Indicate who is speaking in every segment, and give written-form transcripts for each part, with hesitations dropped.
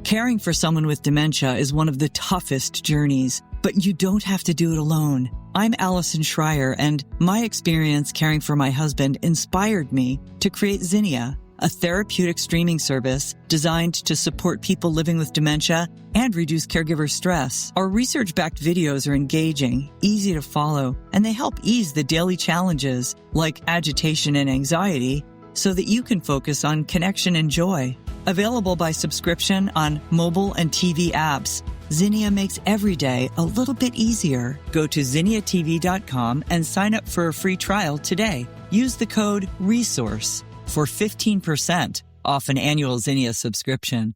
Speaker 1: Caring for someone with dementia is one of the toughest journeys, but you don't have to do it alone. I'm Allison Schreier, and my experience caring for my husband inspired me to create Zinnia, a therapeutic streaming service designed to support people living with dementia and reduce caregiver stress. Our research-backed videos are engaging, easy to follow, and they help ease the daily challenges like agitation and anxiety so that you can focus on connection and joy. Available by subscription on mobile and TV apps, Zinnia makes every day a little bit easier. Go to zinniatv.com and sign up for a free trial today. Use the code RESOURCE for 15% off an annual Zinnia subscription.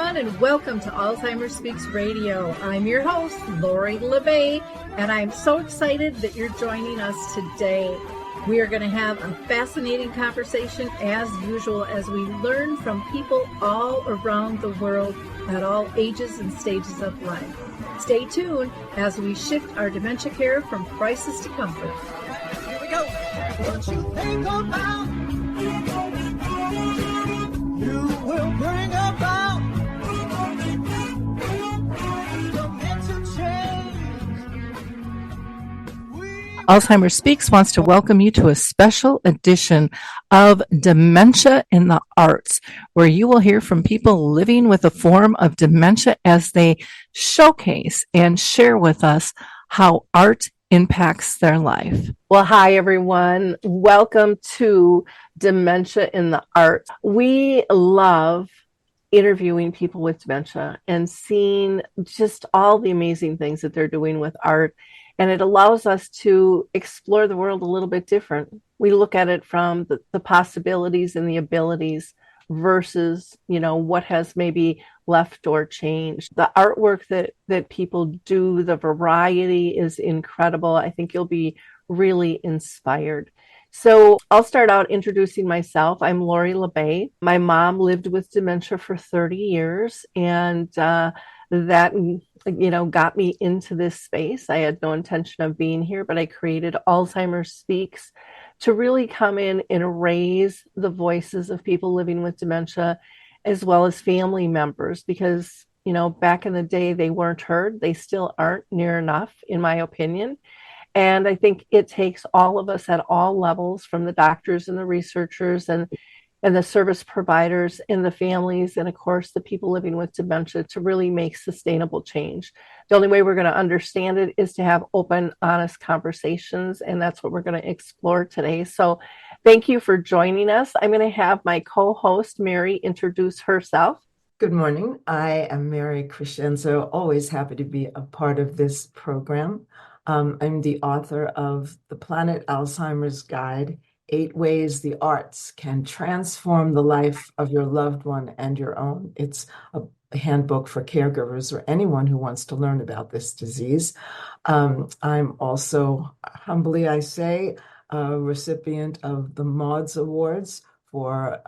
Speaker 2: And welcome to Alzheimer Speaks Radio. I'm your host, Lori LeBay, and I'm so excited that you're joining us today. We are going to have a fascinating conversation as usual as we learn from people all around the world at all ages and stages of life. Stay tuned as we shift our dementia care from crisis to comfort.
Speaker 3: Here we go. What you think about, you will bring about.
Speaker 4: Alzheimer Speaks wants to welcome you to a special edition of Dementia in the Arts, where you will hear from people living with a form of dementia as they showcase and share with us how art impacts their life. Well, hi, everyone. Welcome to Dementia in the Arts. We love interviewing people with dementia and seeing just all the amazing things that they're doing with art. And it allows us to explore the world a little bit different. We look at it from the possibilities and the abilities versus, what has maybe left or changed. The artwork that people do, the variety is incredible. I think you'll be really inspired. So I'll start out introducing myself. I'm Lori LeBay. My mom lived with dementia for 30 years, and that got me into this space. I had no intention of being here, but I created Alzheimer Speaks to really come in and raise the voices of people living with dementia, as well as family members, because, back in the day, they weren't heard. They still aren't near enough, in my opinion. And I think it takes all of us at all levels, from the doctors and the researchers and the service providers and the families, and of course, the people living with dementia, to really make sustainable change. The only way we're going to understand it is to have open, honest conversations, and that's what we're going to explore today. So thank you for joining us. I'm going to have my co-host, Mary, introduce herself.
Speaker 5: Good morning. I am Mary Crescenzo, always happy to be a part of this program. I'm the author of The Planet Alzheimer's Guide, 8 Ways the Arts Can Transform the Life of Your Loved One and Your Own. It's a handbook for caregivers or anyone who wants to learn about this disease. I'm also, humbly I say, a recipient of the MAUDS Awards for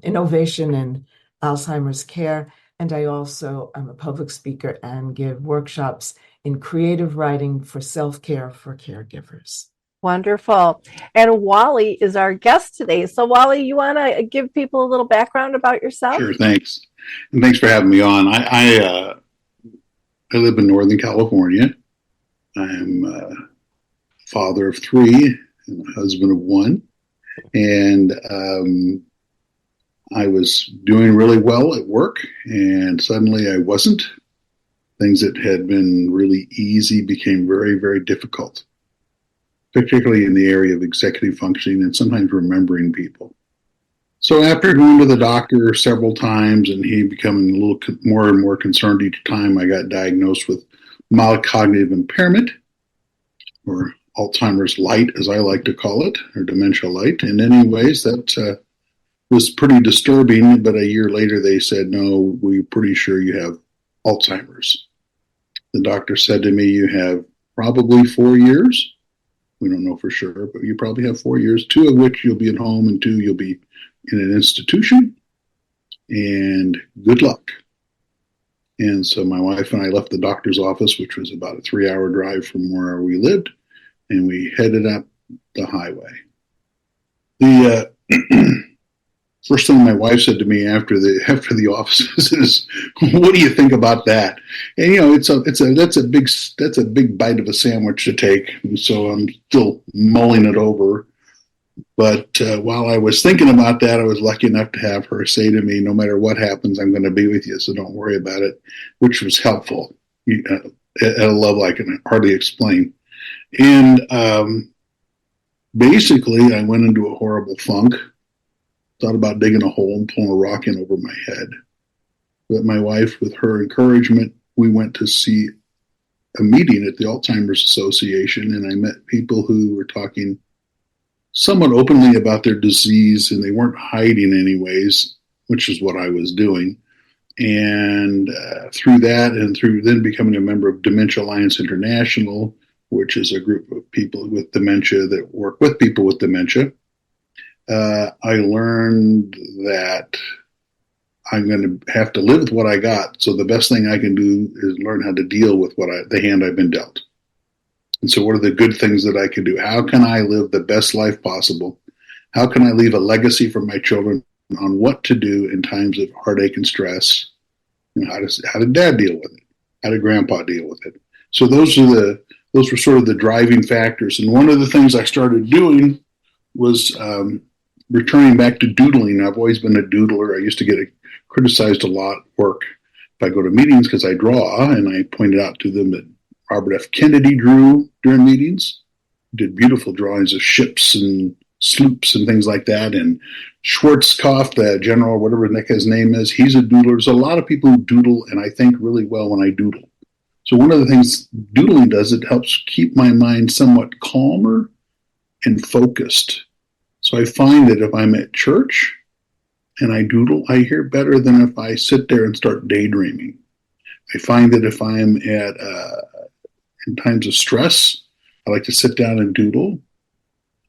Speaker 5: innovation in Alzheimer's care. And I also am a public speaker and give workshops in creative writing for self-care for caregivers.
Speaker 4: Wonderful. And Wally is our guest today. So Wally, you want to give people a little background about yourself?
Speaker 6: Sure, thanks. And thanks for having me on. I live in Northern California. I'm a father of 3 and a husband of 1. And I was doing really well at work, and suddenly I wasn't. Things that had been really easy became very, very difficult, particularly in the area of executive functioning and sometimes remembering people. So after going to the doctor several times and he becoming a little more and more concerned each time, I got diagnosed with mild cognitive impairment, or Alzheimer's light, as I like to call it, or dementia light. And anyways, that was pretty disturbing, but a year later they said, no, we're pretty sure you have Alzheimer's. The doctor said to me, you have probably 4 years. We don't know for sure, but you probably have 4 years, 2 of which you'll be at home and 2 you'll be in an institution. And good luck. And so my wife and I left the doctor's office, which was about a 3-hour drive from where we lived, and we headed up the highway. The first thing my wife said to me after the office is, "What do you think about that?" And that's a big bite of a sandwich to take. And so I'm still mulling it over. But while I was thinking about that, I was lucky enough to have her say to me, "No matter what happens, I'm going to be with you, so don't worry about it," which was helpful at a level I can hardly explain. And basically, I went into a horrible funk, thought about digging a hole and pulling a rock in over my head. But my wife, with her encouragement, we went to see a meeting at the Alzheimer's Association, and I met people who were talking somewhat openly about their disease, and they weren't hiding anyways, which is what I was doing. And through that, and through then becoming a member of Dementia Alliance International, which is a group of people with dementia that work with people with dementia, I learned that I'm going to have to live with what I got. So the best thing I can do is learn how to deal with the hand I've been dealt. And so what are the good things that I can do? How can I live the best life possible? How can I leave a legacy for my children on what to do in times of heartache and stress? How did Dad deal with it? How did Grandpa deal with it? So those were sort of the driving factors. And one of the things I started doing was returning back to doodling. I've always been a doodler. I used to get criticized a lot at work if I go to meetings because I draw, and I pointed out to them that Robert F. Kennedy drew during meetings, did beautiful drawings of ships and sloops and things like that. And Schwarzkopf, the general, whatever his name is, he's a doodler. There's a lot of people who doodle, and I think really well when I doodle. So one of the things doodling does, it helps keep my mind somewhat calmer and focused. So I find that if I'm at church and I doodle, I hear better than if I sit there and start daydreaming. I find that if I'm in times of stress, I like to sit down and doodle.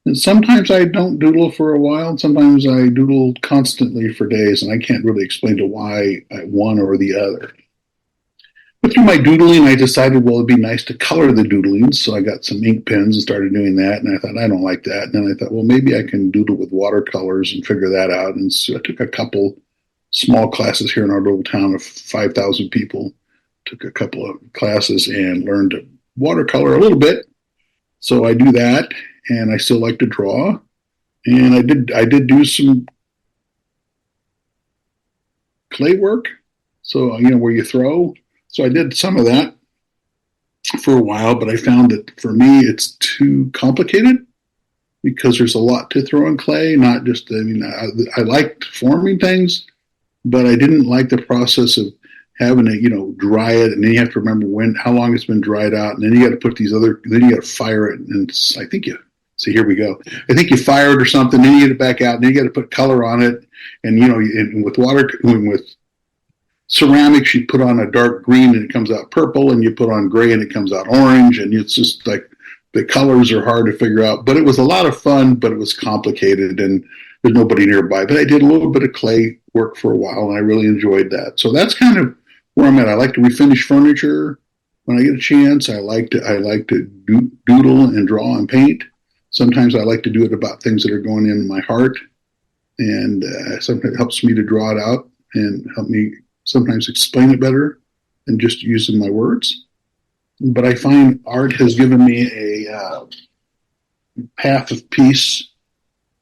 Speaker 6: And sometimes I don't doodle for a while. And sometimes I doodle constantly for days, and I can't really explain to why one or the other. But through my doodling, I decided, well, it'd be nice to color the doodlings. So I got some ink pens and started doing that. And I thought, I don't like that. And then I thought, well, maybe I can doodle with watercolors and figure that out. And so I took a couple small classes here in our little town of 5,000 people, took a couple of classes and learned to watercolor a little bit. So I do that, and I still like to draw. And I did do some clay work. So, where you throw. So I did some of that for a while, but I found that for me, it's too complicated because there's a lot to throw in clay. Not just, I liked forming things, but I didn't like the process of having to, dry it, and then you have to remember how long it's been dried out, and then you got to put then you got to fire it, and I think here we go. I think you fire it or something, then you get it back out, and then you got to put color on it, and and with with ceramics, you put on a dark green and it comes out purple, and you put on gray and it comes out orange, and it's just like the colors are hard to figure out. But it was a lot of fun, but it was complicated, and there's nobody nearby. But I did a little bit of clay work for a while, and I really enjoyed that. So that's kind of where I'm at. I like to refinish furniture when I get a chance. I like to doodle and draw and paint. Sometimes I like to do it about things that are going in my heart, and sometimes it helps me to draw it out and help me sometimes explain it better than just using my words. But I find art has given me a path of peace,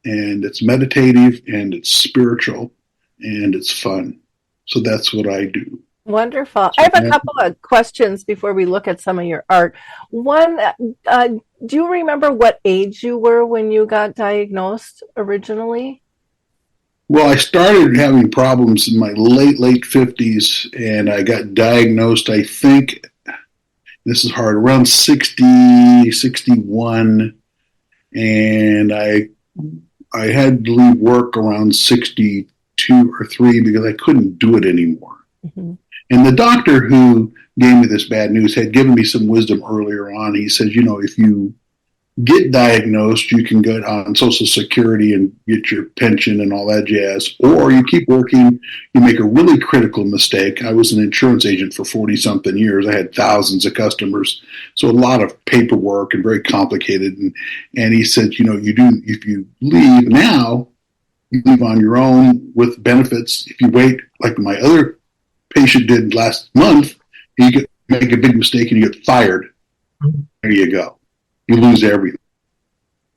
Speaker 6: and it's meditative, and it's spiritual, and it's fun. So that's what I do.
Speaker 4: Wonderful. I have a couple of questions before we look at some of your art. One, do you remember what age you were when you got diagnosed originally?
Speaker 6: Well, I started having problems in my late 50s, and I got diagnosed, I think, this is hard, around 60, 61, and I had to leave work around 62 or 3 because I couldn't do it anymore. Mm-hmm. And the doctor who gave me this bad news had given me some wisdom earlier on. He said, if you get diagnosed, you can go on Social Security and get your pension and all that jazz, or you keep working, you make a really critical mistake. I was an insurance agent for 40-something years. I had thousands of customers, so a lot of paperwork and very complicated. And he said, you know, if you leave now, you leave on your own with benefits. If you wait, like my other patient did last month, you make a big mistake and you get fired. There you go. You lose everything.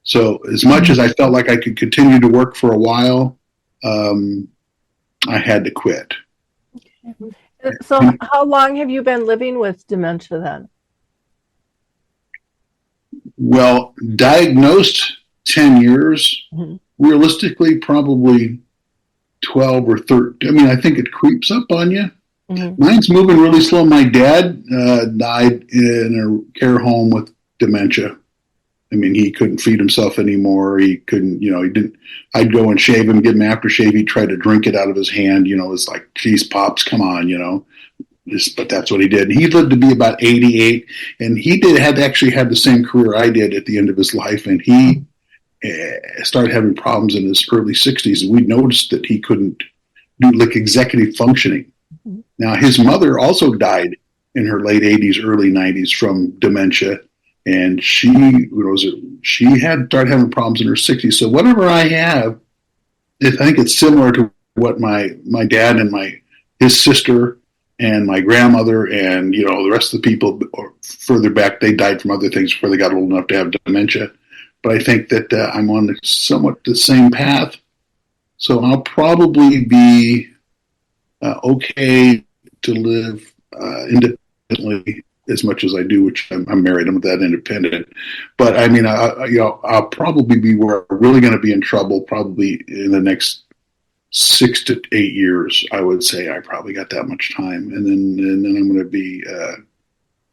Speaker 6: So as much as I felt like I could continue to work for a while, I had to quit.
Speaker 4: Okay. So how long have you been living with dementia then?
Speaker 6: Well, diagnosed 10 years, realistically probably 12 or 13. I mean, I think it creeps up on you. Mine's moving really slow. My dad died in a care home with dementia. I mean, he couldn't feed himself anymore. He couldn't, he didn't. I'd go and shave him, give him aftershave. He'd try to drink it out of his hand. It's like, geez, Pops, come on, but that's what he did. He lived to be about 88, and he had the same career I did at the end of his life, and he started having problems in his early 60s, and we noticed that he couldn't do like executive functioning. Now, his mother also died in her late 80s, early 90s from dementia, and she had started having problems in her 60s. So whatever I have, I think it's similar to what my dad and his sister and my grandmother and the rest of the people further back, they died from other things before they got old enough to have dementia. But I think that I'm on somewhat the same path. So I'll probably be okay to live independently as much as I do, which I'm married. I'm that independent. But I mean, I'll probably be where I'm really going to be in trouble probably in the next 6 to 8 years. I would say I probably got that much time, and then I'm going to be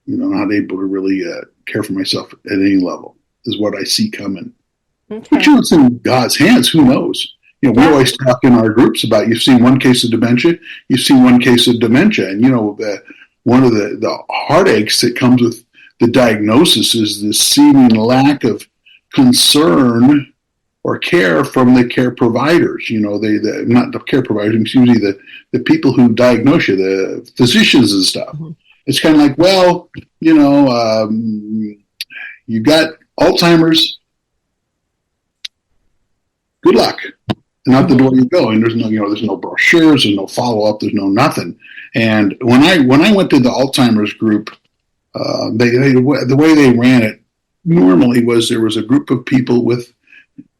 Speaker 6: not able to really care for myself at any level. Is what I see coming. Okay. But it's in God's hands. Who knows? We always talk in our groups about you've seen one case of dementia, you've seen one case of dementia, and one of the heartaches that comes with the diagnosis is the seeming lack of concern or care from the care providers. Not the care providers, excuse me, the people who diagnose you, the physicians and stuff. It's kind of like, well, you got Alzheimer's. Good luck. And out the door you go. And there's no brochures, there's no follow up, there's no nothing. And when I went to the Alzheimer's group, the way they ran it normally was there was a group of people with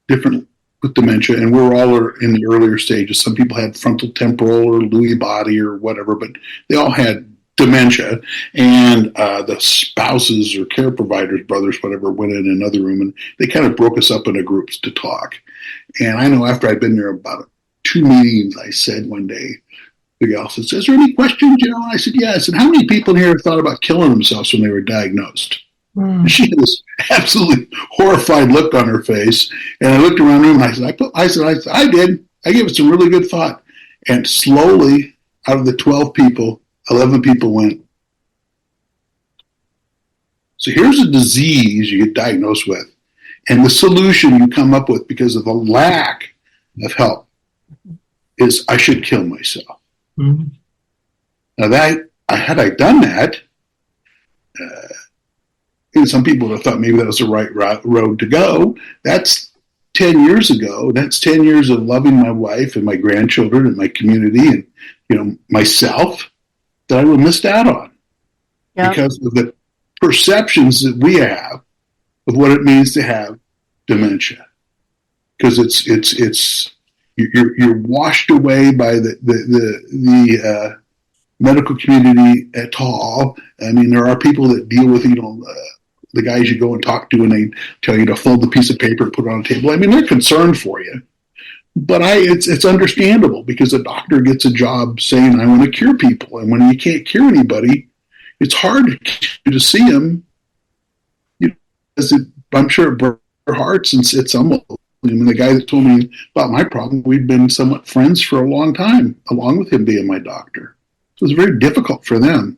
Speaker 6: dementia, and we were all in the earlier stages. Some people had frontal temporal or Lewy body or whatever, but they all had dementia, and the spouses or care providers, brothers, whatever, went in another room, and they kind of broke us up into groups to talk. And I know after I'd been there about 2 meetings, I said one day, the gal said, "Is there any questions?" I said, "Yeah." I said, "How many people here have thought about killing themselves when they were diagnosed?" And she had this absolutely horrified look on her face, and I looked around the room, and I said, I did. I gave it some really good thought. And slowly, out of the 12 people, 11 people went. So here's a disease you get diagnosed with, and the solution you come up with because of the lack of help is I should kill myself. Now had I done that, some people would have thought maybe that was the right road to go. That's 10 years ago. That's 10 years of loving my wife and my grandchildren and my community and myself that I would have missed out on because of the perceptions that we have of what it means to have dementia. Because you're washed away by the medical community at all. I mean, there are people that deal with the guys you go and talk to, and they tell you to fold the piece of paper and put it on a table. I mean, they're concerned for you. But it's understandable because a doctor gets a job saying, I want to cure people. And when you can't cure anybody, it's hard to see them. I'm sure it broke their hearts, and it's unbelievable. I mean, the guy that told me about my problem, we'd been somewhat friends for a long time, along with him being my doctor. So it was very difficult for them.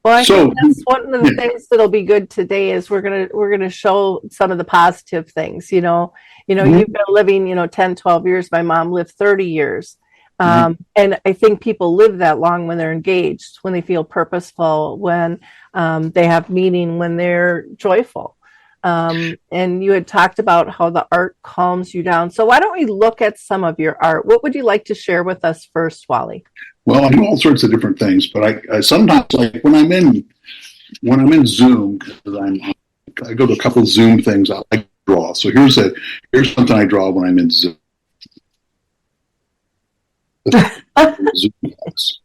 Speaker 4: Well, I
Speaker 6: So,
Speaker 4: think that's one of the
Speaker 6: yeah,
Speaker 4: things that'll be good today is we're gonna show some of the positive things.
Speaker 6: mhm,
Speaker 4: You've been living, 10, 12 years. My mom lived 30 years.
Speaker 6: right.
Speaker 4: And I think people live that long when they're engaged, when they feel purposeful, when they have meaning, when they're joyful. And you had talked about how the art calms you down. So why don't we look at some of your art? What would you like to share with us first, Wally?
Speaker 6: Well, I do all sorts of different things, but I sometimes, like when I'm in Zoom, because I go to a couple of Zoom things, I like to draw. So here's something I draw when I'm in Zoom. Zoom things.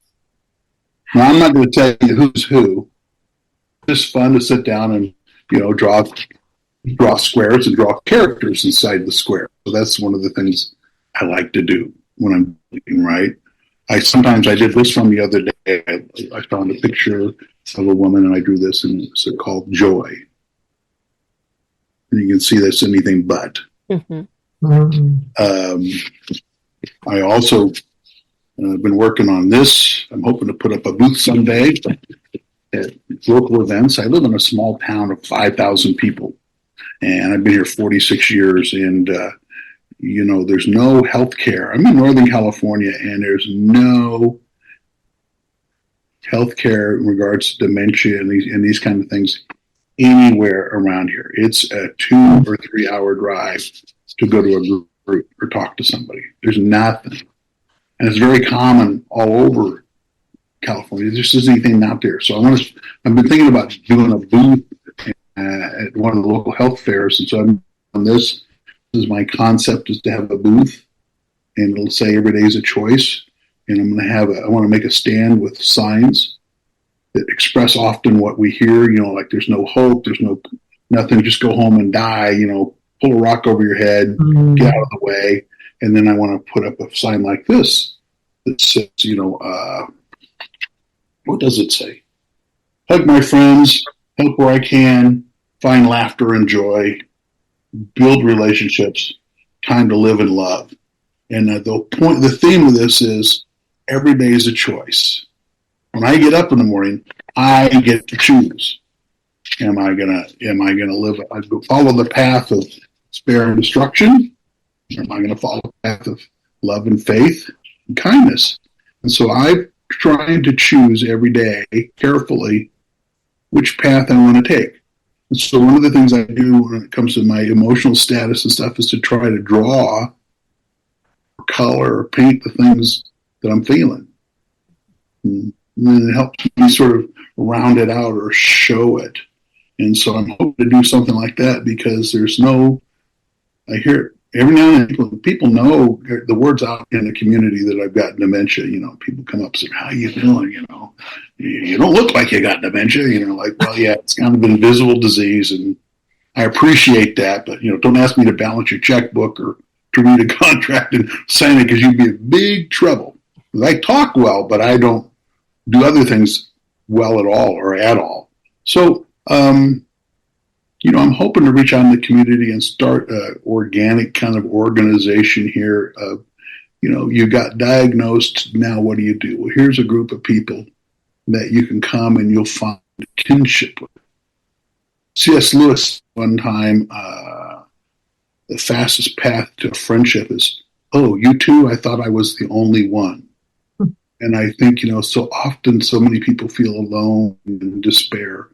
Speaker 6: Now I'm not going to tell you who's who. It's just fun to sit down and draw squares and draw characters inside the square. So that's one of the things I like to do when I'm looking, right. I did this one the other day. I found a picture of a woman and I drew this, and it's called Joy. And you can see that's anything but.
Speaker 4: Mm-hmm.
Speaker 6: I also been working on this. I'm hoping to put up a booth someday at local events. I live in a small town of 5,000 people, and I've been here 46 years. And there's no health care. I'm in Northern California, and there's no health care in regards to dementia and these kind of things anywhere around here. It's a 2 or 3 hour drive to go to a group or talk to somebody. There's nothing. And it's very common all over California. There just isn't anything out there. So I've been thinking about doing a booth at one of the local health fairs. And so I'm on this. This is my concept, is to have a booth, and it'll say every day is a choice. And I want to make a stand with signs that express often what we hear, like there's no hope, there's nothing, just go home and die, pull a rock over your head, get out of the way. And then I want to put up a sign like this that says, what does it say? Hug my friends, help where I can, find laughter and joy, build relationships, time to live and love. And the theme of this is every day is a choice. When I get up in the morning, I get to choose. Am I gonna follow the path of despair and destruction? Or am I going to follow the path of love and faith and kindness? And so I'm trying to choose every day carefully which path I want to take. And so one of the things I do when it comes to my emotional status and stuff is to try to draw or color or paint the things that I'm feeling. And then it helps me sort of round it out or show it. And so I'm hoping to do something like that, because I hear it every now and then. People know the word's out in the community that I've got dementia. People come up and say, "How you doing?" You don't look like you got dementia. Well, yeah, it's kind of an invisible disease, and I appreciate that. But don't ask me to balance your checkbook or to read a contract and sign it, because you'd be in big trouble. I talk well, but I don't do other things well at all or at all. So, I'm hoping to reach out in the community and start an organic kind of organization here. You got diagnosed, now what do you do? Well, here's a group of people that you can come and you'll find kinship with. C.S. Lewis one time, the fastest path to friendship is, oh, you too? I thought I was the only one. And I think, so often so many people feel alone and despair.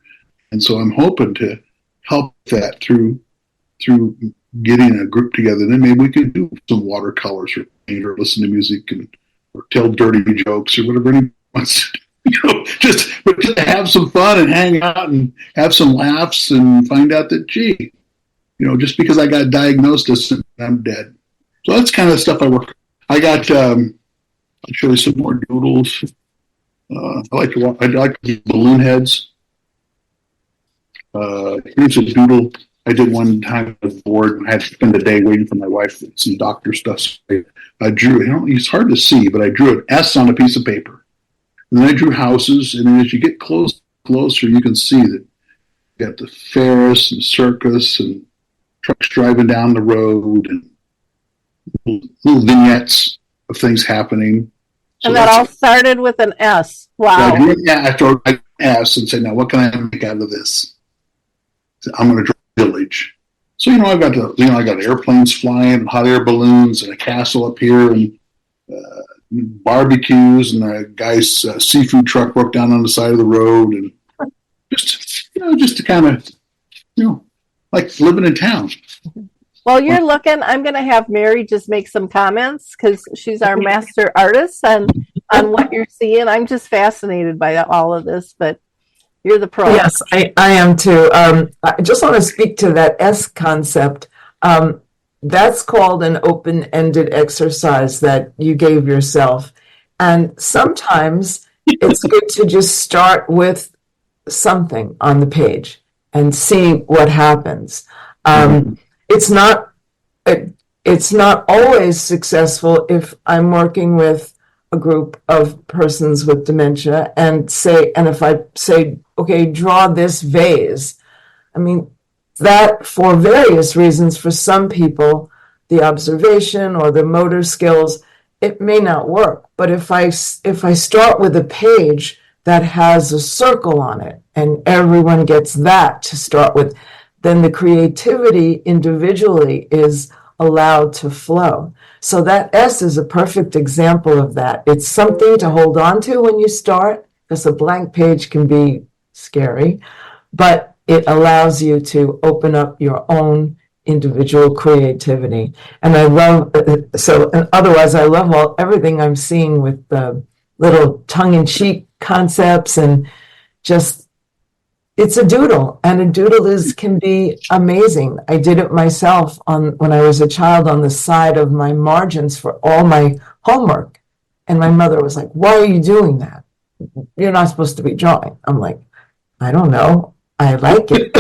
Speaker 6: And so I'm hoping to help that through getting a group together. Then maybe we could do some watercolors or paint or listen to music or tell dirty jokes or whatever anyone wants. Just to have some fun and hang out and have some laughs and find out that, just because I got diagnosed doesn't mean I'm dead. So that's kind of the stuff I work. I got, I'll show you some more doodles. I like to do balloon heads. Here's a doodle I did one time at the board, and I had to spend a day waiting for my wife to some doctor stuff. So I drew, it's hard to see, but I drew an S on a piece of paper. And then I drew houses, and then as you get closer, you can see that you got the Ferris and circus and trucks driving down the road and little vignettes of things happening. So
Speaker 4: and that all started with an S. Wow.
Speaker 6: Yeah, S and say, now what can I make out of this? So I'm going to draw a village. So, I got airplanes flying, hot air balloons, and a castle up here, and barbecues, and a guy's seafood truck broke down on the side of the road, and just to kind of, like living in town.
Speaker 4: While you're looking, I'm going to have Mary just make some comments because she's our master artist and on what you're seeing. I'm just fascinated by all of this, but you're the pro.
Speaker 5: Yes, I am too. I just want to speak to that S concept. That's called an open-ended exercise that you gave yourself. And sometimes it's good to just start with something on the page and see what happens. It's not always successful if I'm working with a group of persons with dementia and if I say, okay, draw this vase. I mean, that for various reasons, for some people, the observation or the motor skills, it may not work. But if I start with a page that has a circle on it and everyone gets that to start with, then the creativity individually is allowed to flow. So that S is a perfect example of that. It's something to hold on to when you start, because a blank page can be scary, but it allows you to open up your own individual creativity. And I love, otherwise I love everything I'm seeing with the little tongue-in-cheek concepts and just, it's a doodle, and a doodle can be amazing. I did it myself when I was a child on the side of my margins for all my homework. And my mother was like, why are you doing that? You're not supposed to be drawing. I'm like, I don't know. I like it.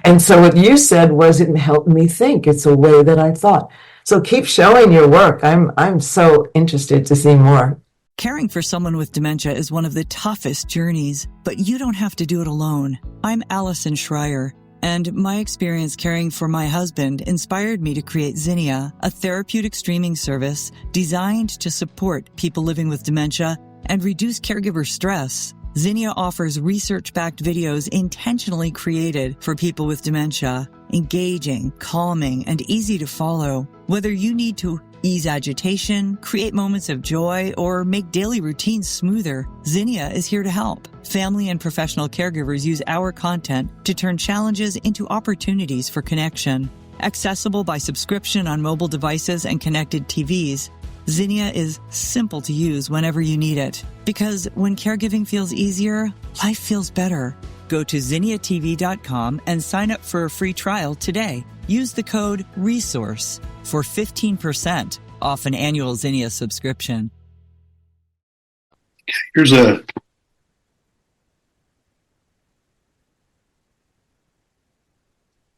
Speaker 5: And so what you said was it helped me think. It's a way that I thought. So keep showing your work. I'm so interested to see more.
Speaker 1: Caring for someone with dementia is one of the toughest journeys, but you don't have to do it alone. I'm Allison Schreier, and my experience caring for my husband inspired me to create Zinnia, a therapeutic streaming service designed to support people living with dementia and reduce caregiver stress. Zinnia offers research-backed videos intentionally created for people with dementia, engaging, calming, and easy to follow. Whether you need to ease agitation, create moments of joy, or make daily routines smoother, Zinnia is here to help. Family and professional caregivers use our content to turn challenges into opportunities for connection. Accessible by subscription on mobile devices and connected TVs, Zinnia is simple to use whenever you need it. Because when caregiving feels easier, life feels better. Go to zinniatv.com and sign up for a free trial today. Use the code RESOURCE for 15% off an annual Zinnia subscription.
Speaker 6: Here's a...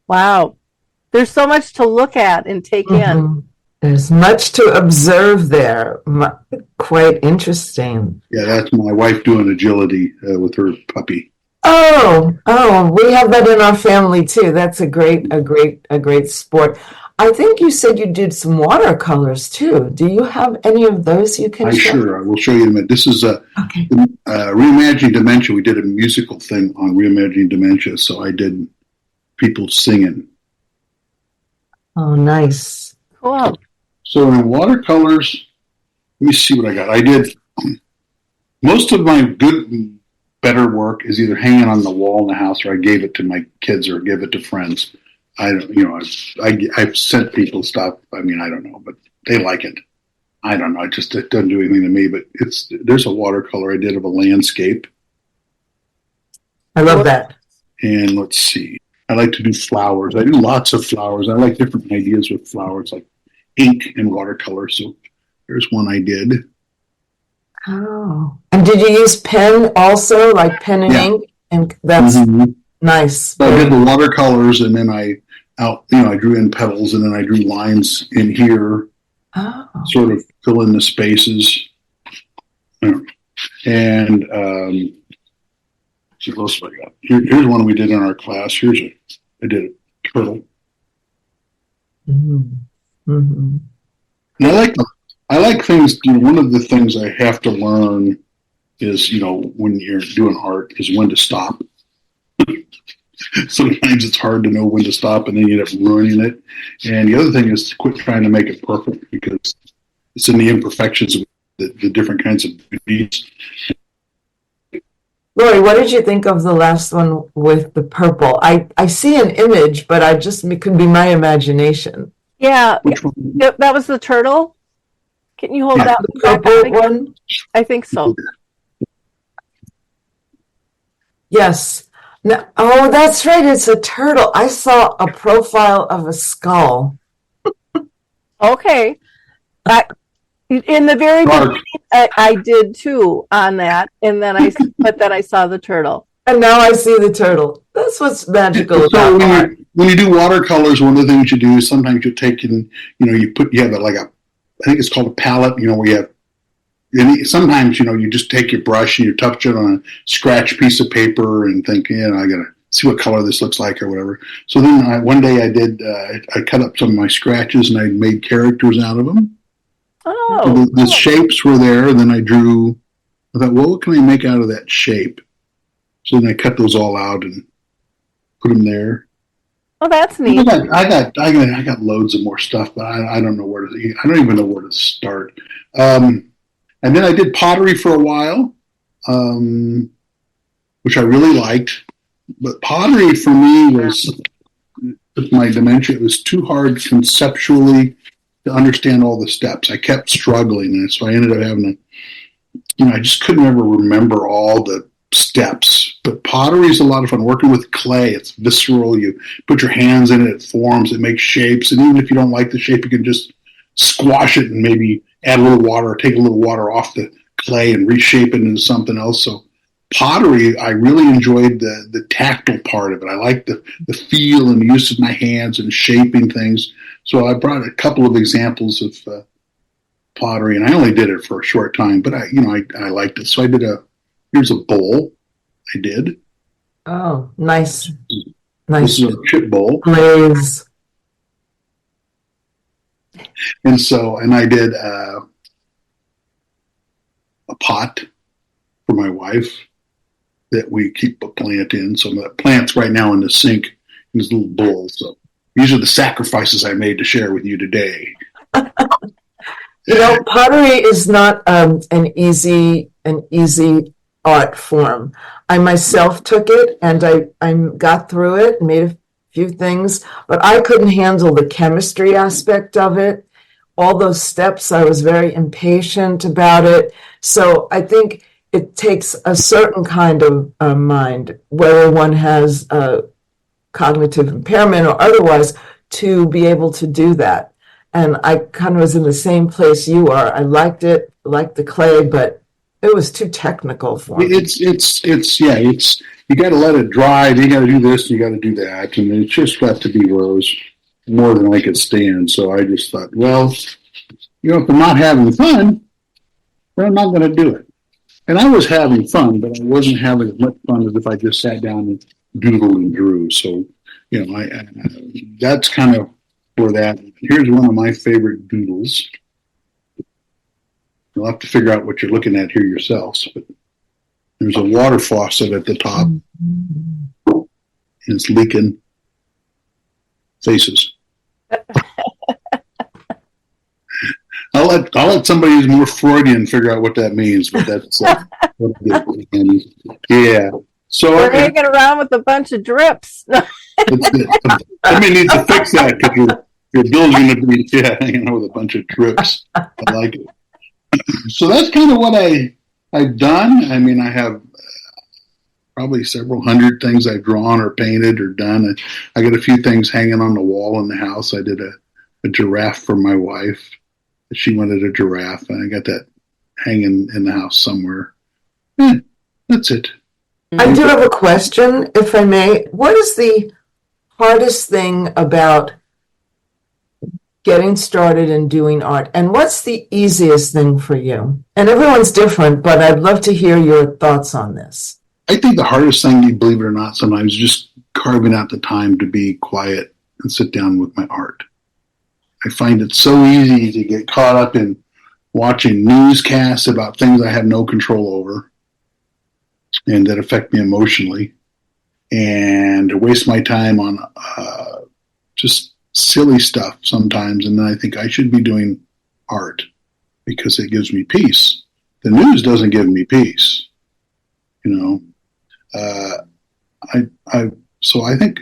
Speaker 4: Wow. There's so much to look at and take in.
Speaker 5: There's much to observe there. Quite interesting.
Speaker 6: Yeah, that's my wife doing agility with her puppy.
Speaker 5: Oh, we have that in our family too. That's a great sport. I think you said you did some watercolors too. Do you have any of those you can show?
Speaker 6: Sure. I will show you in a minute. This is Reimagining Dementia. We did a musical thing on Reimagining Dementia, so I did people singing.
Speaker 5: Oh, nice.
Speaker 4: Cool.
Speaker 6: So in watercolors, let me see what I got. I did most of my better work is either hanging on the wall in the house, or I gave it to my kids or give it to friends. I've sent people stuff. I mean, I don't know, but they like it. I don't know. It doesn't do anything to me, but there's a watercolor I did of a landscape.
Speaker 5: I love that.
Speaker 6: And let's see. I like to do flowers. I do lots of flowers. I like different ideas with flowers, like ink and watercolor. So there's one I did.
Speaker 5: Oh. And did you use pen also, like pen and ink? And that's nice.
Speaker 6: So I did the watercolors, and then I drew in petals, and then I drew lines in here, sort of fill in the spaces. And what else have I got? Here's one we did in our class. I did a turtle. And I like things. One of the things I have to learn is, when you're doing art, is when to stop. Sometimes it's hard to know when to stop, and then you end up ruining it. And the other thing is to quit trying to make it perfect, because it's in the imperfections of the different kinds of beauties.
Speaker 5: Lori, what did you think of the last one with the purple? I see an image, but it could be my imagination.
Speaker 4: Yeah,
Speaker 6: Which one?
Speaker 4: that was the turtle. Can you hold
Speaker 6: Yeah,
Speaker 4: that
Speaker 5: The
Speaker 4: back?
Speaker 5: purple one?
Speaker 4: I think so.
Speaker 5: Yes. No, oh, that's right. It's a turtle. I saw a profile of a skull.
Speaker 4: Okay. In the very
Speaker 6: Dark.
Speaker 4: beginning, I did too on that, and then but then I saw the turtle.
Speaker 5: And now I see the turtle. That's what's magical
Speaker 6: So
Speaker 5: about art.
Speaker 6: when you do watercolors, one of the things you do is sometimes you take and you have I think it's called a palette. Where you have, sometimes you just take your brush and you touch it on a scratch piece of paper and think, I gotta see what color this looks like or whatever. So then one day I cut up some of my scratches and I made characters out of them.
Speaker 4: Oh,
Speaker 6: So the shapes were there, and then I thought, well, what can I make out of that shape? So then I cut those all out and put them there.
Speaker 4: oh, that's neat.
Speaker 6: I got loads of more stuff, but I don't know I don't even know where to start. And then I did pottery for a while, which I really liked. But pottery for me was, with my dementia, it was too hard conceptually to understand all the steps. I kept struggling, and so I ended up having to, I just couldn't ever remember all the steps. But pottery is a lot of fun. Working with clay, it's visceral. You put your hands in it, it forms, it makes shapes, and even if you don't like the shape, you can just squash it and maybe add a little water or take a little water off the clay and reshape it into something else. So pottery, I really enjoyed the tactile part of it. I liked the feel and the use of my hands and shaping things. So I brought a couple of examples of pottery, and I only did it for a short time, but I liked it. So I did here's a bowl I did.
Speaker 5: Oh, nice.
Speaker 6: This is a chip bowl.
Speaker 5: Glaze.
Speaker 6: And I did a pot for my wife that we keep a plant in. So the plant's right now in the sink in this little bowl. So these are the sacrifices I made to share with you today.
Speaker 5: Pottery is not an easy art form. I myself took it and I got through it and made a few things, but I couldn't handle the chemistry aspect of it. All those steps, I was very impatient about it. So I think it takes a certain kind of mind, whether one has cognitive impairment or otherwise, to be able to do that. And I kind of was in the same place you are. I liked it, liked the clay, but it was too technical for me.
Speaker 6: It's you got to let it dry. You got to do this, you got to do that, and it just got to be where it was more than I could stand. So I just thought, well, if I'm not having fun, then I'm not going to do it. And I was having fun, but I wasn't having as much fun as if I just sat down and doodled and drew. So, that's kind of where that. Here's one of my favorite doodles. You'll have to figure out what you're looking at here yourselves. But there's a water faucet at the top, and it's leaking faces. I'll let somebody who's more Freudian figure out what that means, but that's what it is. Yeah. So
Speaker 4: we're hanging around with a bunch of drips.
Speaker 6: Somebody needs to fix that because your bill's going to be hanging out with a bunch of drips. I like it. So that's kind of what I've done. I mean, I have probably several hundred things I've drawn or painted or done. I got a few things hanging on the wall in the house. I did a giraffe for my wife. She wanted a giraffe, and I got that hanging in the house somewhere. That's it.
Speaker 5: I do have a question, if I may. What is the hardest thing about getting started in doing art, and what's the easiest thing for you? And everyone's different, but I'd love to hear your thoughts on this.
Speaker 6: I think the hardest thing, believe it or not, sometimes is just carving out the time to be quiet and sit down with my art. I find it so easy to get caught up in watching newscasts about things I have no control over. and that affect me emotionally, and I waste my time on just silly stuff sometimes. And then I think I should be doing art because it gives me peace. The news doesn't give me peace, So I think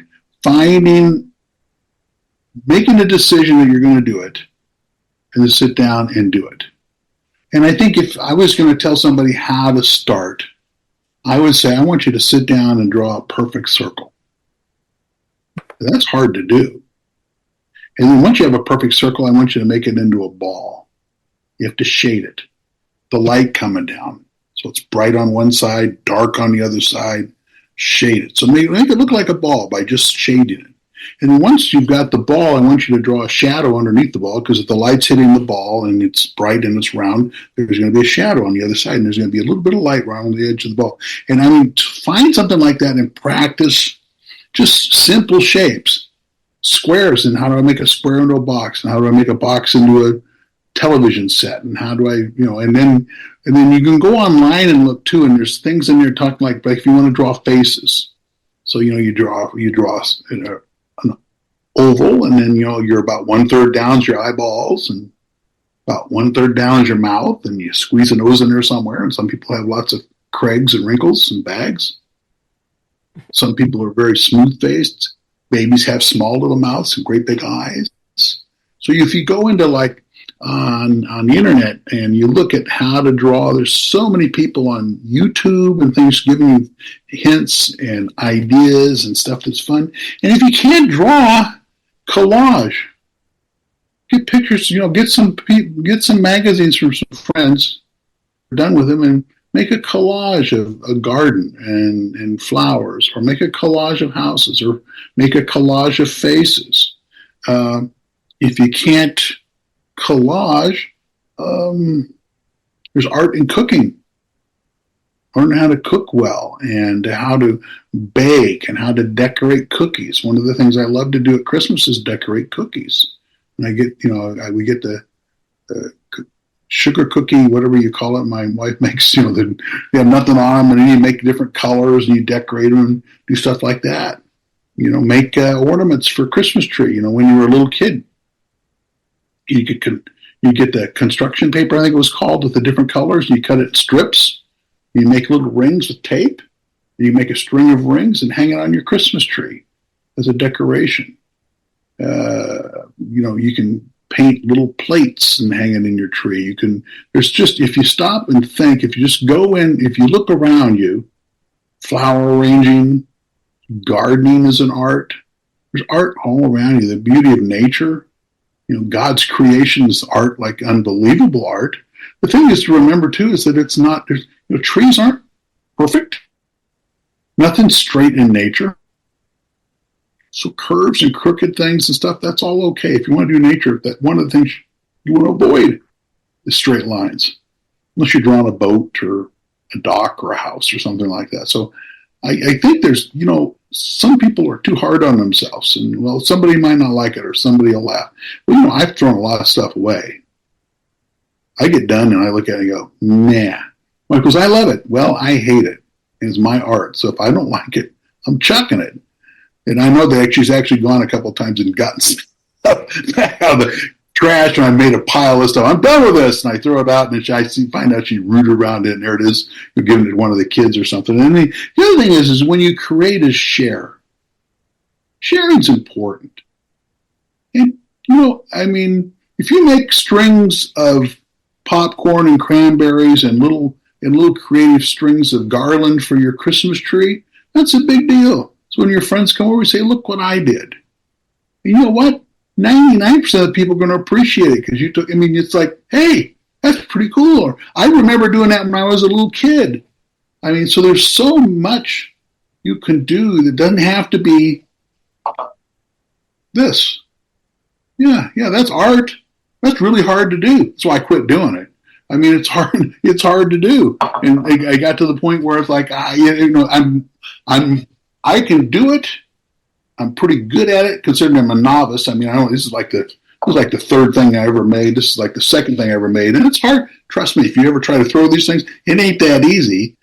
Speaker 6: making a decision that you're going to do it, and to sit down and do it. And I think if I was going to tell somebody how to start, I would say, I want you to sit down and draw a perfect circle. That's hard to do. And then once you have a perfect circle, I want you to make it into a ball. You have to shade it. The light coming down. So it's bright on one side, dark on the other side, shade it. So make it look like a ball by just shading it. And once you've got the ball, I want you to draw a shadow underneath the ball, because if the light's hitting the ball and it's bright and it's round, there's going to be a shadow on the other side, and there's going to be a little bit of light around the edge of the ball. And I mean, find something like that and practice just simple shapes, squares, and how do I make a square into a box, and how do I make a box into a television set, and how do I, and then you can go online and look too, and there's things in there talking like if you want to draw faces. So, you draw an oval, and then, you're about 1/3 down is your eyeballs, and about 1/3 down is your mouth, and you squeeze a nose in there somewhere. And some people have lots of Craigs and wrinkles and bags. Some people are very smooth-faced. Babies have small little mouths and great big eyes. So if you go into on the internet and you look at how to draw, there's so many people on YouTube and things giving you hints and ideas and stuff that's fun. And if you can't draw, collage. Get pictures, get some magazines from some friends, we're done with them, and make a collage of a garden and flowers, or make a collage of houses, or make a collage of faces. If you can't collage, there's art in cooking. Learn how to cook well, and how to bake, and how to decorate cookies. One of the things I love to do at Christmas is decorate cookies. And we get the sugar cookie, whatever you call it. My wife makes, they have nothing on them, and then you make different colors, and you decorate them, and do stuff like that. Make ornaments for Christmas tree. When you were a little kid, you get the construction paper, I think it was called, with the different colors, and you cut it in strips. You make little rings with tape, and you make a string of rings and hang it on your Christmas tree as a decoration. You can paint little plates and hang it in your tree. If you stop and think, if you just go in, if you look around you, flower arranging, gardening is an art. There's art all around you. The beauty of nature, God's creation is art, like unbelievable art. The thing is to remember too is that it's not, trees aren't perfect. Nothing's straight in nature. So curves and crooked things and stuff, that's all okay. If you want to do nature, that one of the things you want to avoid is straight lines, unless you're drawing a boat or a dock or a house or something like that. So I think there's, some people are too hard on themselves, and somebody might not like it, or somebody will laugh. Well, I've thrown a lot of stuff away. I get done and I look at it and go, nah. Because I love it. Well, I hate it. It's my art. So if I don't like it, I'm chucking it. And I know that she's actually gone a couple of times and gotten stuff back out of the trash, and I made a pile of stuff. I'm done with this, and I throw it out, and I find out she rooted around it, and there it is. You're giving it to one of the kids or something. And the other thing is when you create is share. Sharing's important. And, if you make strings of popcorn and cranberries and little creative strings of garland for your Christmas tree, that's a big deal. So when your friends come over, you say, look what I did. And you know what? 99% of the people are going to appreciate it, because it's like, hey, that's pretty cool. Or I remember doing that when I was a little kid. So there's so much you can do that doesn't have to be this. Yeah, that's art. That's really hard to do. That's why I quit doing it. It's hard to do. And I got to the point where it's like, I can do it. I'm pretty good at it, considering I'm a novice. This is like the third thing I ever made. This is like the second thing I ever made. And it's hard. Trust me, if you ever try to throw these things, it ain't that easy.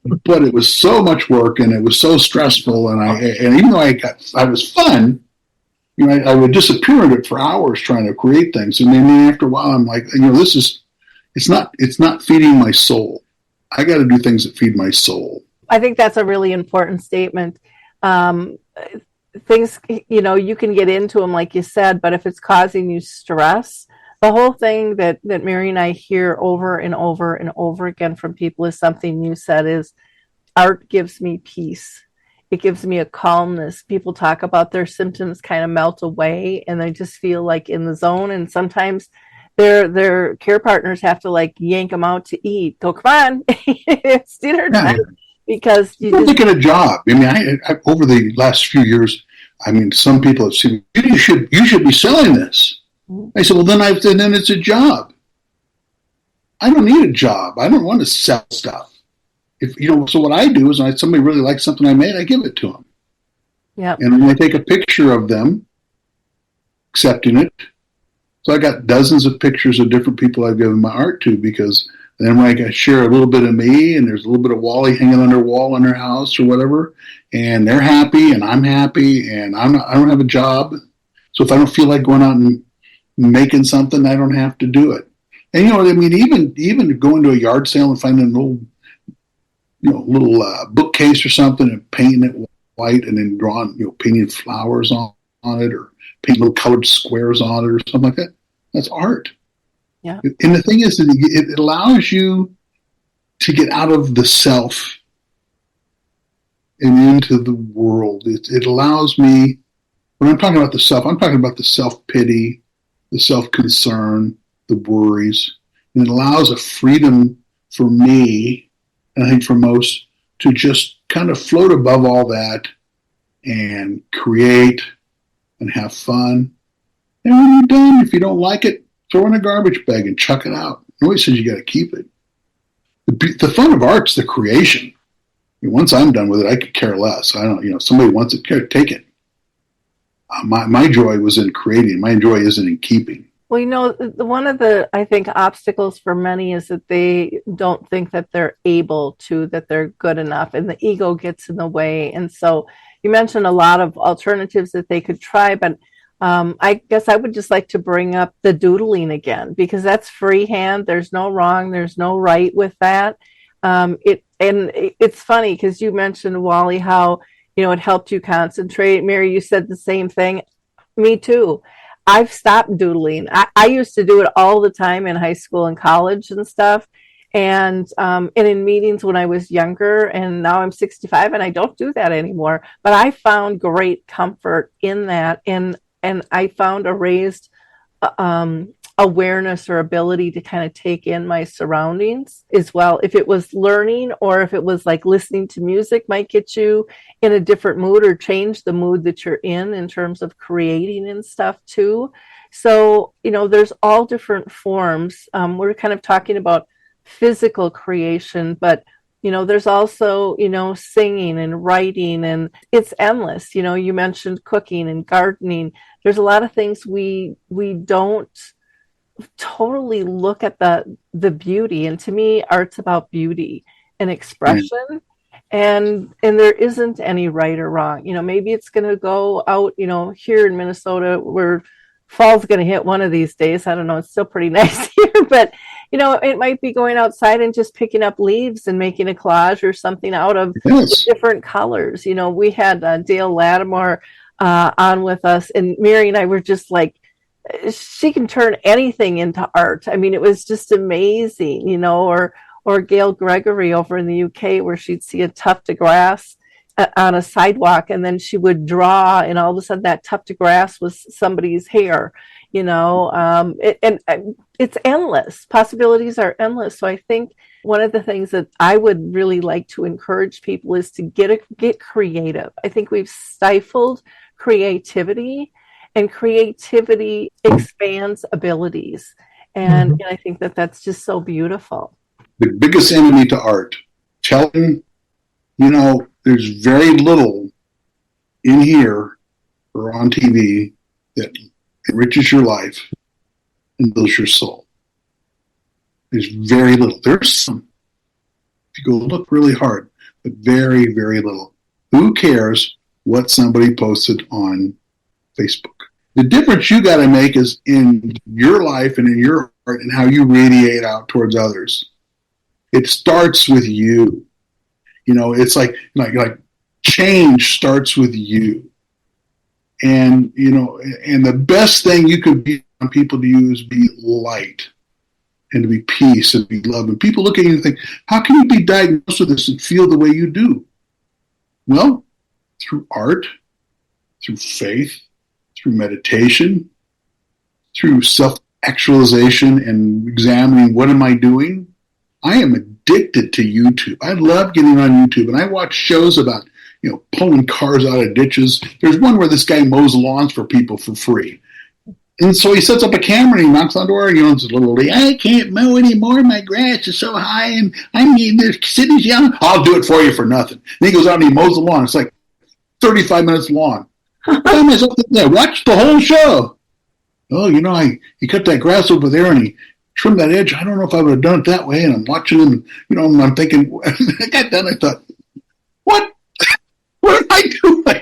Speaker 6: but it was so much work and it was so stressful. And even though I was fun, I would disappear in it for hours trying to create things. And then after a while, I'm like, it's not feeding my soul. I got to do things that feed my soul.
Speaker 4: I think that's a really important statement. Things, you can get into them, like you said, but if it's causing you stress, the whole thing that Mary and I hear over and over and over again from people is something you said is, art gives me peace. It gives me a calmness. People talk about their symptoms kind of melt away and they just feel like in the zone. And sometimes their care partners have to like yank them out to eat. Go, come on, it's dinner time. Yeah. Because
Speaker 6: you're taking a job. I over the last few years, some people have said, you should be selling this. I said, well, then it's a job. I don't need a job. I don't want to sell stuff. So what I do is when somebody really likes something I made, I give it to them.
Speaker 4: Yeah.
Speaker 6: And then I take a picture of them accepting it. So I got dozens of pictures of different people I've given my art to, because then when I share a little bit of me, and there's a little bit of Wally hanging on their wall in their house or whatever, and they're happy and I'm happy, and I don't have a job. So if I don't feel like going out and making something, I don't have to do it. And even going to a yard sale and finding a little bookcase or something and painting it white and then painting flowers on it, or paint little colored squares on it or something like that. That's art.
Speaker 4: Yeah.
Speaker 6: And the thing is that it allows you to get out of the self and into the world. It allows me, when I'm talking about the self, I'm talking about the self-pity, the self-concern, the worries. And it allows a freedom for me, and I think for most, to just kind of float above all that and create and have fun. And when you're done, if you don't like it, throw it in a garbage bag and chuck it out. Nobody says you got to keep it. The fun of art's the creation. Once I'm done with it, I could care less. I don't, somebody wants it, take it. My joy was in creating. My joy isn't in keeping.
Speaker 4: Well, one of the, I think, obstacles for many is that they don't think that they're able to, that they're good enough, and the ego gets in the way. And so you mentioned a lot of alternatives that they could try, but I guess I would just like to bring up the doodling again, because that's freehand. There's no wrong. There's no right with that. It's funny because you mentioned, Wally, how, it helped you concentrate. Mary, you said the same thing. Me too. I've stopped doodling. I used to do it all the time in high school and college and stuff. And in meetings when I was younger, and now I'm 65 and I don't do that anymore. But I found great comfort in that. And I found a raised awareness or ability to kind of take in my surroundings as well. If it was learning, or if it was like listening to music, might get you in a different mood or change the mood that you're in terms of creating and stuff too. So, there's all different forms. We're kind of talking about physical creation, but there's also, singing and writing, and it's endless. You mentioned cooking and gardening. There's a lot of things we don't totally look at the beauty. And to me, art's about beauty and expression. And there isn't any right or wrong. Maybe it's going to go out, here in Minnesota, where fall's going to hit one of these days. I don't know. It's still pretty nice here, but it might be going outside and just picking up leaves and making a collage or something out of different colors. We had Dale Lattimore on with us, and Mary and I were just like, she can turn anything into art. I mean, it was just amazing, or Gail Gregory over in the UK, where she'd see a tuft of grass on a sidewalk, and then she would draw, and all of a sudden that tuft of grass was somebody's hair, and it's endless. Possibilities are endless. So I think one of the things that I would really like to encourage people is to get creative. I think we've stifled creativity, and creativity expands abilities. And I think that that's just so beautiful.
Speaker 6: The biggest enemy to art, telling, there's very little in here or on TV that enriches your life and builds your soul. There's very little. There's some. If you go look really hard, but very, very little. Who cares what somebody posted on Facebook? The difference you got to make is in your life and in your heart and how you radiate out towards others. It starts with you. It's like change starts with you. And, and the best thing you could be on people to you is be light and to be peace and be love. And people look at you and think, how can you be diagnosed with this and feel the way you do? Well, through art, through faith, through meditation, through self-actualization and examining what am I doing. I am addicted to YouTube. I love getting on YouTube, and I watch shows about, pulling cars out of ditches. There's one where this guy mows lawns for people for free. And so he sets up a camera and he knocks on the door and it's a little lady, I can't mow anymore. My grass is so high and the city's yelling. I'll do it for you for nothing. And he goes out and he mows the lawn. It's like 35 minutes long. I find myself there. Watch the whole show. Oh, he cut that grass over there and he trimmed that edge. I don't know if I would have done it that way. And I'm watching him, and I'm thinking, I got done. I thought, what am I doing?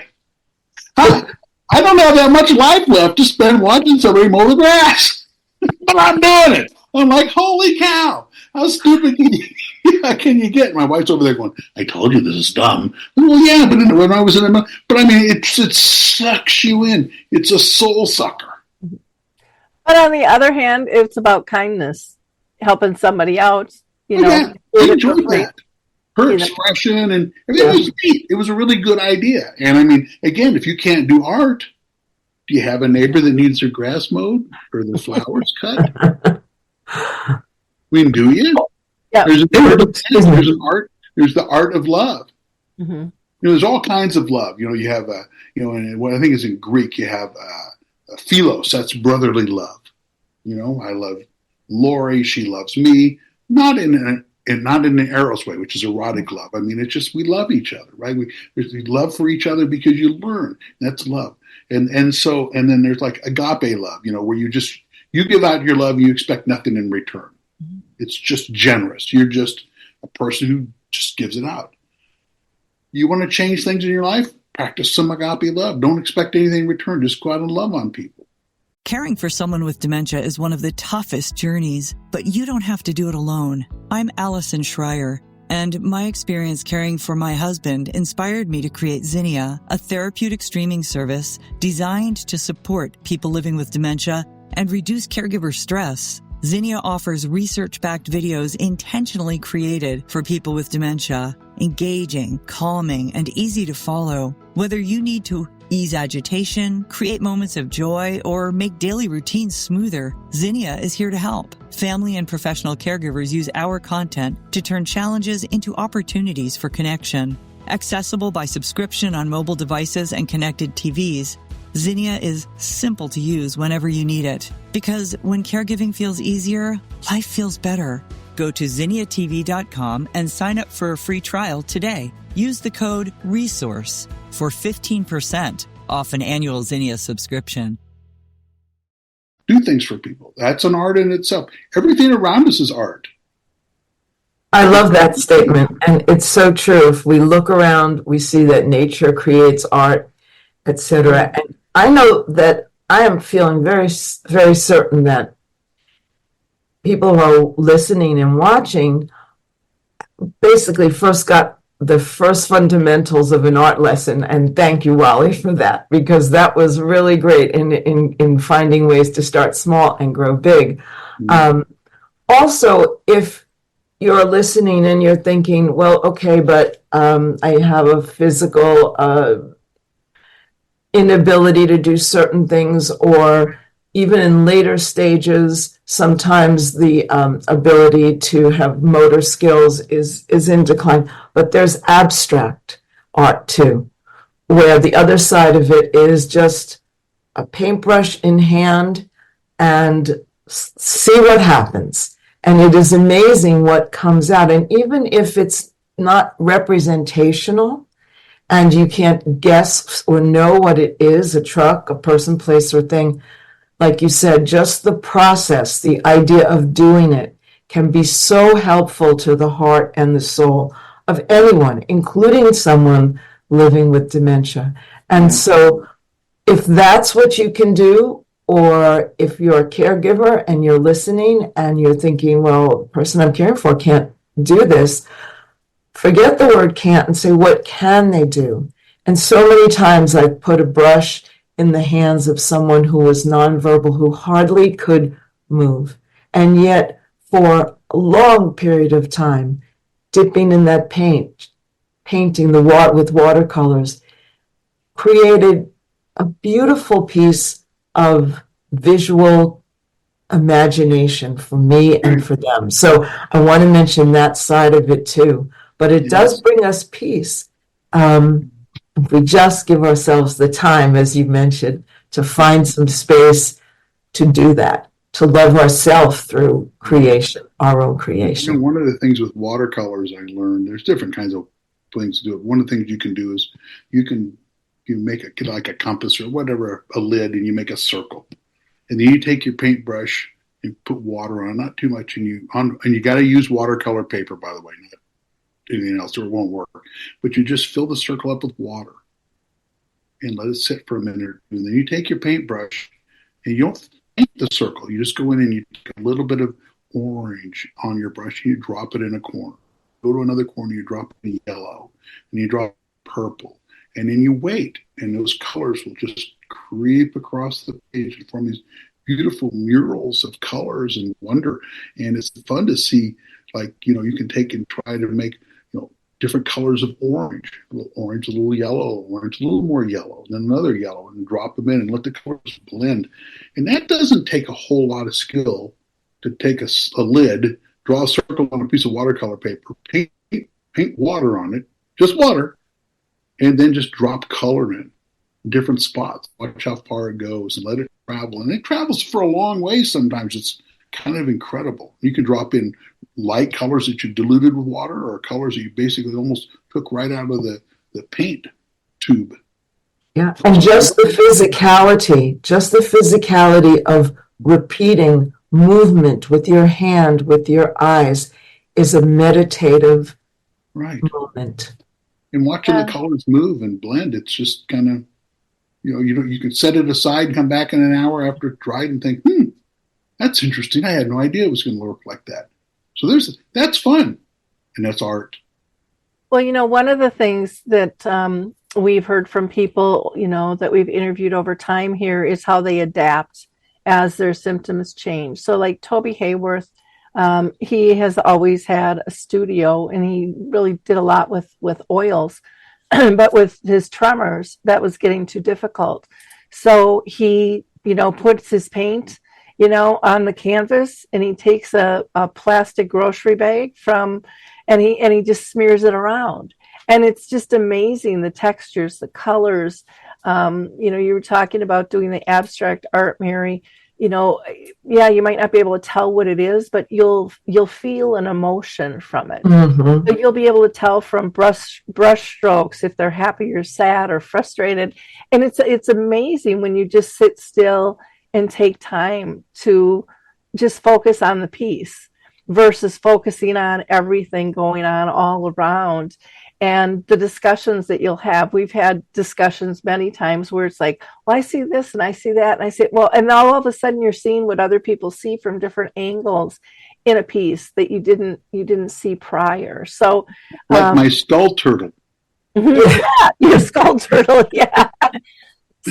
Speaker 6: I don't have that much life left to spend watching somebody mow the grass. But I'm doing it. I'm like, holy cow. How stupid can you get? My wife's over there going, I told you this is dumb. Well, yeah, but when I was in it, but I mean, it sucks you in. It's a soul sucker.
Speaker 4: But on the other hand, it's about kindness, helping somebody out.
Speaker 6: I enjoyed that. Her expression and everything was neat. It was a really good idea. And I mean, again, if you can't do art, do you have a neighbor that needs their grass mowed or their flowers cut? I mean, do you? Yeah. There's the art of love. Mm-hmm. There's all kinds of love. You have and what I think is in Greek, you have philos. That's brotherly love. I love Lori. She loves me. Not in an eros way, which is erotic love. I mean, it's just we love each other, right? There's love for each other because you learn. That's love. And then there's like agape love, where you give out your love and you expect nothing in return. Mm-hmm. It's just generous. You're just a person who just gives it out. You want to change things in your life? Practice some agape love. Don't expect anything in return. Just go out and love on people.
Speaker 1: Caring for someone with dementia is one of the toughest journeys, but you don't have to do it alone. I'm Allison Schreier, and my experience caring for my husband inspired me to create Zinnia, a therapeutic streaming service designed to support people living with dementia and reduce caregiver stress. Zinnia offers research-backed videos intentionally created for people with dementia, engaging, calming, and easy to follow. Whether you need to ease agitation, create moments of joy, or make daily routines smoother, Zinnia is here to help. Family and professional caregivers use our content to turn challenges into opportunities for connection. Accessible by subscription on mobile devices and connected TVs, Zinnia is simple to use whenever you need it. Because when caregiving feels easier, life feels better. Go to zinniatv.com and sign up for a free trial today. Use the code RESOURCE for 15% off an annual Zinnia subscription.
Speaker 6: Do things for people. That's an art in itself. Everything around us is art.
Speaker 5: I love that statement, and it's so true. If we look around, we see that nature creates art, etc. And I know that I am feeling very, very certain that people who are listening and watching basically first got the first fundamentals of an art lesson, and thank you, Wally, for that, because that was really great in finding ways to start small and grow big. Mm-hmm. Also, if you're listening and you're thinking, well, okay, but I have a physical inability to do certain things, or even in later stages, sometimes the ability to have motor skills is in decline. But there's abstract art too, where the other side of it is just a paintbrush in hand and see what happens. And it is amazing what comes out. And even if it's not representational and you can't guess or know what it is, a truck, a person, place, or thing, like you said, just the process, the idea of doing it can be so helpful to the heart and the soul. of anyone, including someone living with dementia. And so if that's what you can do, or if you're a caregiver and you're listening and you're thinking, well, the person I'm caring for can't do this, forget the word can't and say, what can they do? And so many times I've put a brush in the hands of someone who was nonverbal, who hardly could move. And yet, for a long period of time, dipping in that paint, painting the water with watercolors, created a beautiful piece of visual imagination for me and for them. So I want to mention that side of it too. But it does bring us peace. If we just give ourselves the time, as you mentioned, to find some space to do that, to love ourselves through creation, our own creation.
Speaker 6: One of the things with watercolors I learned, there's different kinds of things to do it. One of the things you can do is you make like a compass or whatever, a lid, and you make a circle. And then you take your paintbrush and put water on, not too much, and you got to use watercolor paper, by the way, not anything else, or it won't work. But you just fill the circle up with water and let it sit for a minute. And then you take your paintbrush and you don't paint the circle. You just go in and you take a little bit of orange on your brush and you drop it in a corner. Go to another corner, you drop it in yellow, and you drop purple. And then you wait, and those colors will just creep across the page and form these beautiful murals of colors and wonder. And it's fun to see, like, you can take and try to make, different colors of orange, a little orange, a little yellow, orange, a little more yellow, and then another yellow, and drop them in and let the colors blend. And that doesn't take a whole lot of skill to take a lid, draw a circle on a piece of watercolor paper, paint water on it, just water, and then just drop color in different spots. Watch how far it goes and let it travel. And it travels for a long way sometimes. It's kind of incredible. You can drop in light colors that you diluted with water, or colors that you basically almost took right out of the paint tube.
Speaker 5: Yeah, and just the physicality of repeating movement with your hand, with your eyes, is a meditative moment.
Speaker 6: And watching the colors move and blend, it's just kind of, you can set it aside, come back in an hour after it's dried and think, that's interesting. I had no idea it was going to look like that. So that's fun, and that's art.
Speaker 4: Well, one of the things that we've heard from people, that we've interviewed over time here is how they adapt as their symptoms change. So like Toby Hayworth, he has always had a studio, and he really did a lot with oils, but with his tremors, that was getting too difficult. So he, puts his paint on the canvas, and he takes a plastic grocery bag and he just smears it around. And it's just amazing, the textures, the colors. You were talking about doing the abstract art, Mary. You might not be able to tell what it is, but you'll feel an emotion from it.
Speaker 5: Mm-hmm.
Speaker 4: So you'll be able to tell from brush strokes if they're happy or sad or frustrated. And it's amazing when you just sit still and take time to just focus on the piece versus focusing on everything going on all around. And the discussions that you'll have, we've had discussions many times where it's like, well, I see this and I see that. And I say, well, and now all of a sudden you're seeing what other people see from different angles in a piece that you didn't see prior. So
Speaker 6: like my skull turtle.
Speaker 4: Yeah, your skull turtle. Yeah.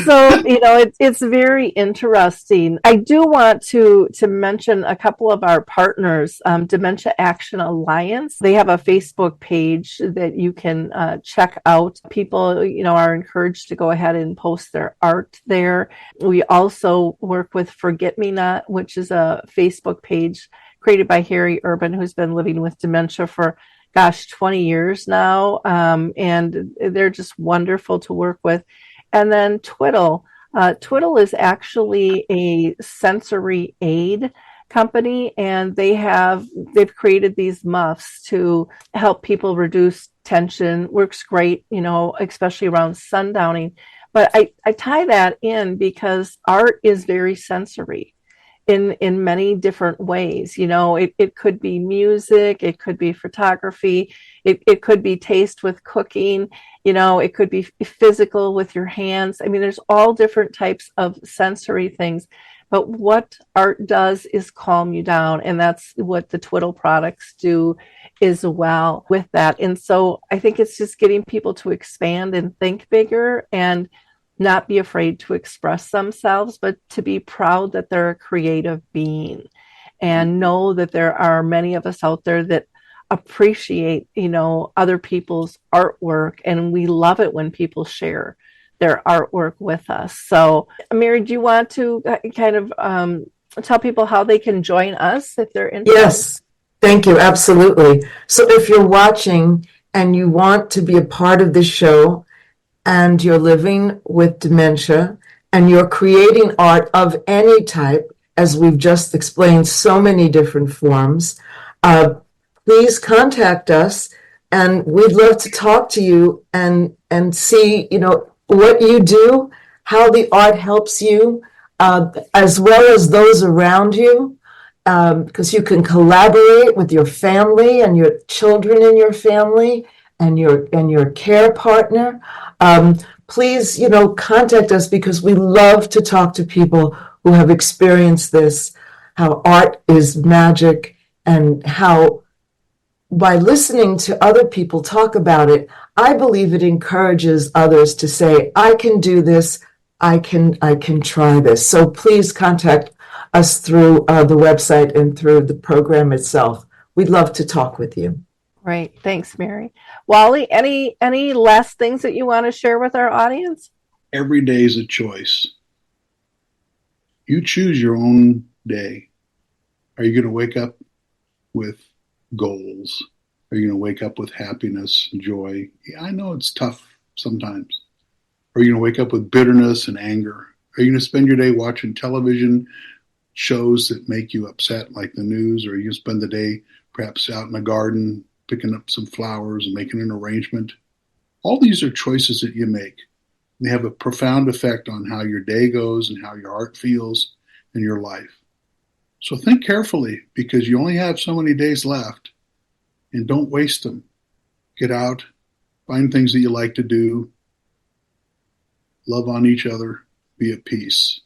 Speaker 4: So, it's very interesting. I do want to mention a couple of our partners, Dementia Action Alliance. They have a Facebook page that you can check out. People, are encouraged to go ahead and post their art there. We also work with Forget Me Not, which is a Facebook page created by Harry Urban, who's been living with dementia for 20 years now. And they're just wonderful to work with. And then Twiddle. Twiddle is actually a sensory aid company, and they've created these muffs to help people reduce tension. Works great, especially around sundowning. But I tie that in because art is very sensory. in many different ways. It could be music, it could be photography, it could be taste with cooking, it could be physical with your hands. I mean, there's all different types of sensory things. But what art does is calm you down, and that's what the Twiddle products do as well with that. And so I think it's just getting people to expand and think bigger and not be afraid to express themselves, but to be proud that they're a creative being and know that there are many of us out there that appreciate, other people's artwork. And we love it when people share their artwork with us. So, Mary, do you want to kind of tell people how they can join us if they're interested?
Speaker 5: Yes, thank you. Absolutely. So if you're watching and you want to be a part of this show and you're living with dementia and you're creating art of any type, as we've just explained, so many different forms, please contact us, and we'd love to talk to you and see, what you do, how the art helps you, as well as those around you, because you can collaborate with your family and your children in your family and your care partner. Please, contact us, because we love to talk to people who have experienced this, how art is magic, and how by listening to other people talk about it, I believe it encourages others to say, I can do this, I can try this. So please contact us through the website and through the program itself. We'd love to talk with you.
Speaker 4: Great. Thanks, Mary. Wally, any last things that you want to share with our audience?
Speaker 6: Every day is a choice. You choose your own day. Are you going to wake up with goals? Are you going to wake up with happiness, joy? Yeah, I know it's tough sometimes. Are you going to wake up with bitterness and anger? Are you going to spend your day watching television shows that make you upset, like the news? Or are you going to spend the day perhaps out in the garden picking up some flowers and making an arrangement? All these are choices that you make. They have a profound effect on how your day goes and how your heart feels in your life. So think carefully, because you only have so many days left, and don't waste them. Get out, find things that you like to do, love on each other, be at peace.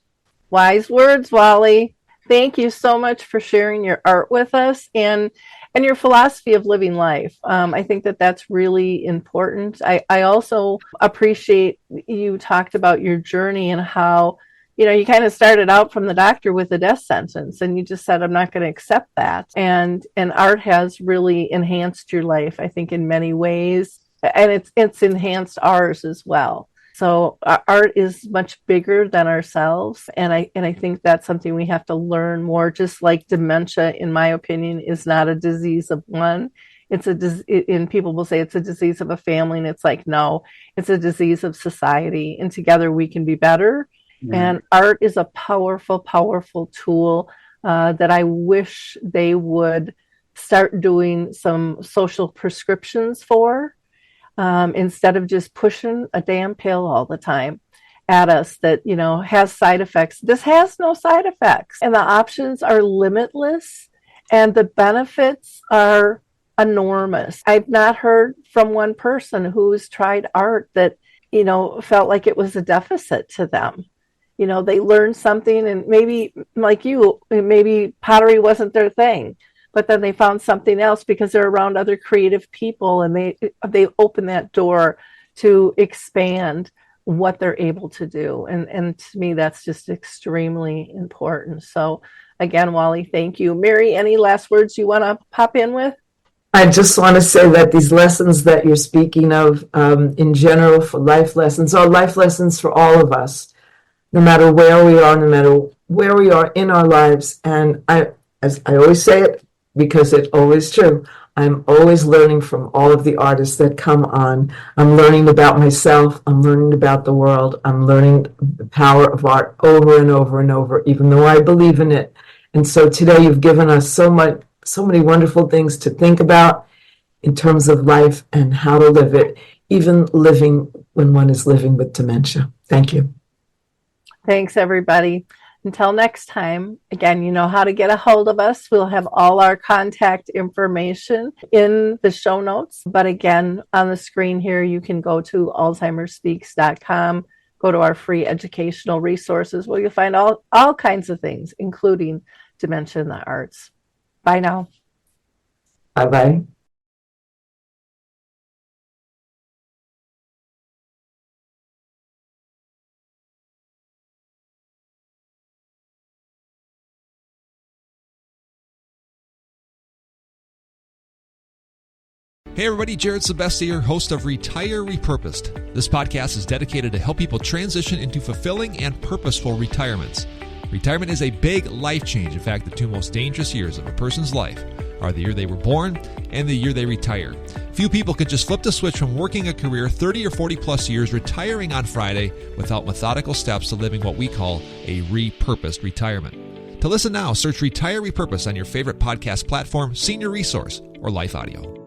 Speaker 4: Wise words, Wally. Thank you so much for sharing your art with us and your philosophy of living life. I think that that's really important. I also appreciate you talked about your journey and how, you kind of started out from the doctor with a death sentence, and you just said, I'm not going to accept that. And art has really enhanced your life, I think, in many ways. And it's enhanced ours as well. So art is much bigger than ourselves. And I think that's something we have to learn more, just like dementia, in my opinion, is not a disease of one. And people will say it's a disease of a family. And it's like, no, it's a disease of society. And together we can be better. Mm-hmm. And art is a powerful, powerful tool that I wish they would start doing some social prescriptions for. Instead of just pushing a damn pill all the time at us that, has side effects. This has no side effects, and the options are limitless, and the benefits are enormous. I've not heard from one person who's tried art that, felt like it was a deficit to them. They learned something, and maybe, like you, maybe pottery wasn't their thing. But then they found something else because they're around other creative people, and they open that door to expand what they're able to do. And to me, that's just extremely important. So again, Wally, thank you. Mary, any last words you want to pop in with?
Speaker 5: I just want to say that these lessons that you're speaking of in general for life lessons are life lessons for all of us, no matter where we are, no matter where we are in our lives. And as I always say it, because it's always true, I'm always learning from all of the artists that come on. I'm learning about myself. I'm learning about the world. I'm learning the power of art over and over and over, even though I believe in it. And so today you've given us so many wonderful things to think about in terms of life and how to live it, even living when one is living with dementia. Thank you.
Speaker 4: Thanks, everybody. Until next time, again, you know how to get a hold of us. We'll have all our contact information in the show notes. But again, on the screen here, you can go to alzheimerspeaks.com, go to our free educational resources where you'll find all kinds of things, including Dementia in the Arts. Bye now.
Speaker 5: Bye-bye.
Speaker 7: Hey everybody, Jared Sebestier, host of Retire Repurposed. This podcast is dedicated to help people transition into fulfilling and purposeful retirements. Retirement is a big life change. In fact, the two most dangerous years of a person's life are the year they were born and the year they retire. Few people can just flip the switch from working a career 30 or 40 plus years, retiring on Friday without methodical steps to living what we call a repurposed retirement. To listen now, search Retire Repurposed on your favorite podcast platform, Senior Resource, or Life Audio.